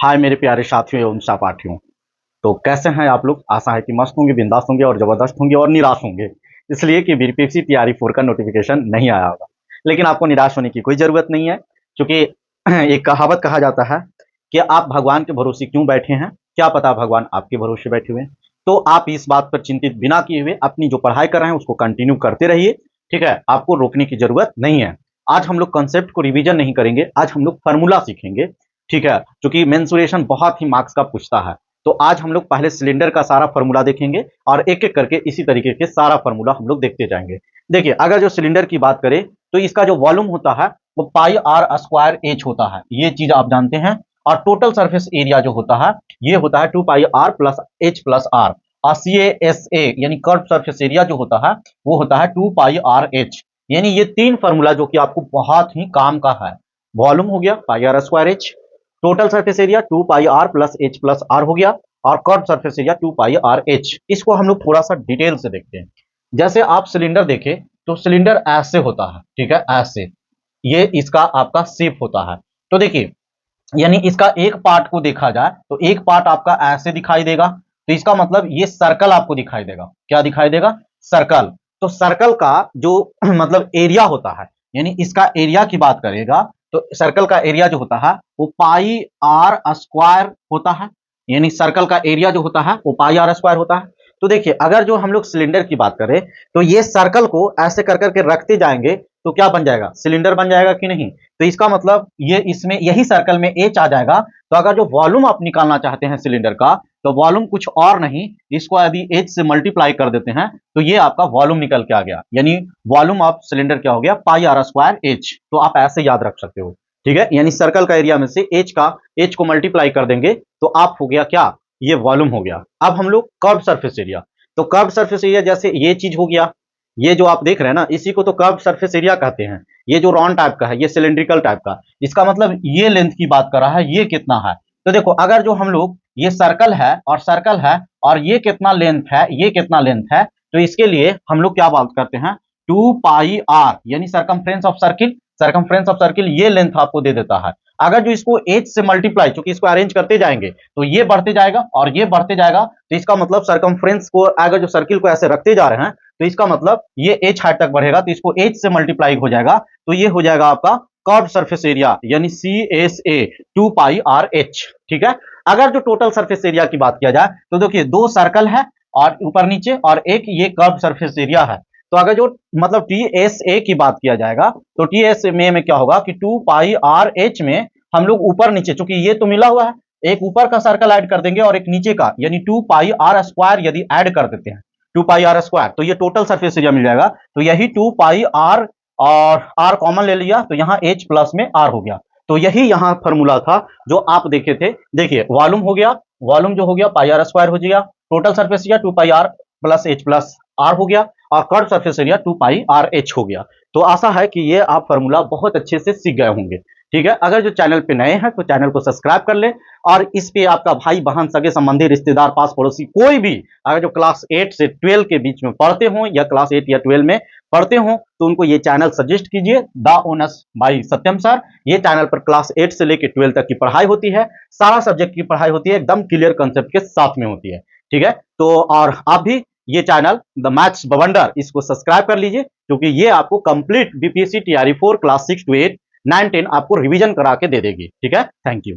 हाय मेरे प्यारे साथियों एवं सहपाठियों। तो कैसे हैं आप लोग? आशा है कि मस्त होंगे, बिंदास होंगे और जबरदस्त होंगे और निराश होंगे, इसलिए कि बीपीएससी तैयारी 4 का नोटिफिकेशन नहीं आया होगा। लेकिन आपको निराश होने की कोई जरूरत नहीं है, क्योंकि एक कहावत कहा जाता है कि आप भगवान के भरोसे क्यों बैठे हैं, क्या पता भगवान आपके भरोसे बैठे हुए हैं। तो आप इस बात पर चिंतित बिना किए हुए अपनी जो पढ़ाई कर रहे हैं उसको कंटिन्यू करते रहिए। ठीक है, आपको रोकने की जरूरत नहीं है। आज हम लोग कंसेप्ट को रिवीजन नहीं करेंगे, आज हम लोग फॉर्मूला सीखेंगे। ठीक है, क्योंकि मेंसुरेशन बहुत ही मार्क्स का पूछता है। तो आज हम लोग पहले सिलेंडर का सारा फॉर्मूला देखेंगे और एक एक करके इसी तरीके के सारा फॉर्मूला हम लोग देखते जाएंगे। देखिए, अगर जो सिलेंडर की बात करें तो इसका जो वॉल्यूम होता है वो पाई आर स्क्वायर एच होता है, ये चीज आप जानते हैं। और टोटल सरफेस एरिया जो होता है ये होता है 2 pi R plus H plus R. और सी एस ए यानी कर्व सरफेस एरिया जो होता है वो होता है 2 पाई आर एच। यानी ये तीन फॉर्मूला जो कि आपको बहुत ही काम का है। वॉल्यूम हो गया pi R square H, total surface area 2 pi R plus H plus R हो गया, और curve surface area 2 pi R H. इसको हम लोग थोड़ा सा डिटेल से देखते हैं। जैसे आप सिलेंडर देखें तो सिलेंडर ऐसे होता है, ठीक है, ऐसे ये इसका आपका शेप होता है। तो देखिए, यानी इसका एक पार्ट को देखा जाए तो एक पार्ट आपका ऐसे दिखाई देगा, तो इसका मतलब ये सर्कल आपको दिखाई देगा। क्या दिखाई देगा? सर्कल। तो सर्कल का जो मतलब एरिया होता है, यानी इसका एरिया की बात करेगा तो सर्कल का एरिया जो होता है वो पाई आर स्क्वायर होता है। यानी सर्कल का एरिया जो होता है वो पाई आर स्क्वायर होता है। तो देखिए, अगर जो हम लोग सिलेंडर की बात करें तो ये सर्कल को ऐसे कर करके रखते जाएंगे तो क्या बन जाएगा? सिलेंडर बन जाएगा कि नहीं? तो इसका मतलब ये इसमें यही सर्कल में एच आ जाएगा। तो अगर जो वॉल्यूम आप निकालना चाहते हैं सिलेंडर का, तो वॉल्यूम कुछ और नहीं, इसको यदि एच से मल्टीप्लाई कर देते हैं तो ये आपका वॉल्यूम निकल के आ गया। यानी वॉल्यूम ऑफ सिलेंडर क्या हो गया? Pi R square H. तो आप ऐसे याद रख सकते हो। ठीक है, यानी सर्कल का एरिया में से एच को मल्टीप्लाई कर देंगे तो आप हो गया क्या? ये वॉल्यूम हो गया। अब हम लोग कर्व सरफेस एरिया, तो कर्व सरफेस एरिया जैसे ये चीज हो गया, ये जो आप देख रहे हैं ना इसी को तो कर्व सरफेस एरिया कहते हैं। ये जो राउंड टाइप का है ये सिलेंड्रिकल टाइप का, इसका मतलब ये लेंथ की बात कर रहा है, ये कितना है। तो देखो, अगर जो हम लोग ये सर्कल है और ये कितना लेंथ है, ये कितना लेंथ है, तो इसके लिए हम लोग क्या बात करते हैं? 2 पाई आर, यानी circumference of circle. Circumference of circle ये लेंथ आपको दे देता है। अगर जो इसको एच से मल्टीप्लाई, चूंकि इसको अरेंज करते जाएंगे तो ये बढ़ते जाएगा और ये बढ़ते जाएगा, तो इसका मतलब सरकमफ्रेंस को, अगर जो सर्किल को ऐसे रखते जा रहे हैं तो इसका मतलब ये एच हाइट तक बढ़ेगा, तो इसको एच से मल्टीप्लाई हो जाएगा, तो ये हो जाएगा आपका कर्व सरफेस एरिया, यानी C S A 2 pi R H. ठीक है, अगर जो टोटल सरफेस एरिया की बात किया जाए तो देखिए, दो सर्कल है और ऊपर नीचे, और एक ये कर्व सरफेस एरिया है। तो अगर जो मतलब टी एस ए की बात किया जाएगा तो टी एस ए में क्या होगा कि 2 पाई आर एच में हम लोग ऊपर नीचे, चूंकि ये तो मिला हुआ है, एक ऊपर का सर्कल ऐड कर देंगे और एक नीचे का, यानी 2 पाई आर स्क्वायर यदि ऐड कर देते हैं, 2 पाई आर स्क्वायर, तो ये टोटल सरफेस एरिया मिल जाएगा। तो यही 2 पाई आर, और आर कॉमन ले लिया तो यहाँ एच प्लस में आर हो गया। तो यही यहाँ फॉर्मूला था जो आप देखे थे। देखिए, वॉल्यूम हो गया, वॉल्यूम जो हो गया पाई आर स्क्वायर हो गया, total surface area 2 pi R plus H plus R हो गया, और curve surface area 2 pi R H हो गया। तो आशा है कि ये आप फॉर्मूला बहुत अच्छे से सीख गए होंगे। ठीक है, अगर जो चैनल पे नए हैं तो चैनल को सब्सक्राइब कर ले, और इस पे आपका भाई बहन सगे संबंधी रिश्तेदार पास पड़ोसी कोई भी अगर जो क्लास 8 से 12 के बीच में पढ़ते हो या क्लास 8 या 12 में पढ़ते हो तो उनको ये चैनल सजेस्ट कीजिए। The owners by Satyam sir, ये चैनल पर क्लास 8 से लेकर 12 तक की पढ़ाई होती है, सारा सब्जेक्ट की पढ़ाई होती है, एकदम क्लियर कंसेप्ट के साथ में होती है। ठीक है, तो और आप भी ये चैनल द मैथ्स बवंडर इसको सब्सक्राइब कर लीजिए, क्योंकि ये आपको complete BPSC TRE 4 class 6 to 8 9 10 आपको रिवीजन करा के दे देगी। ठीक है, थैंक यू।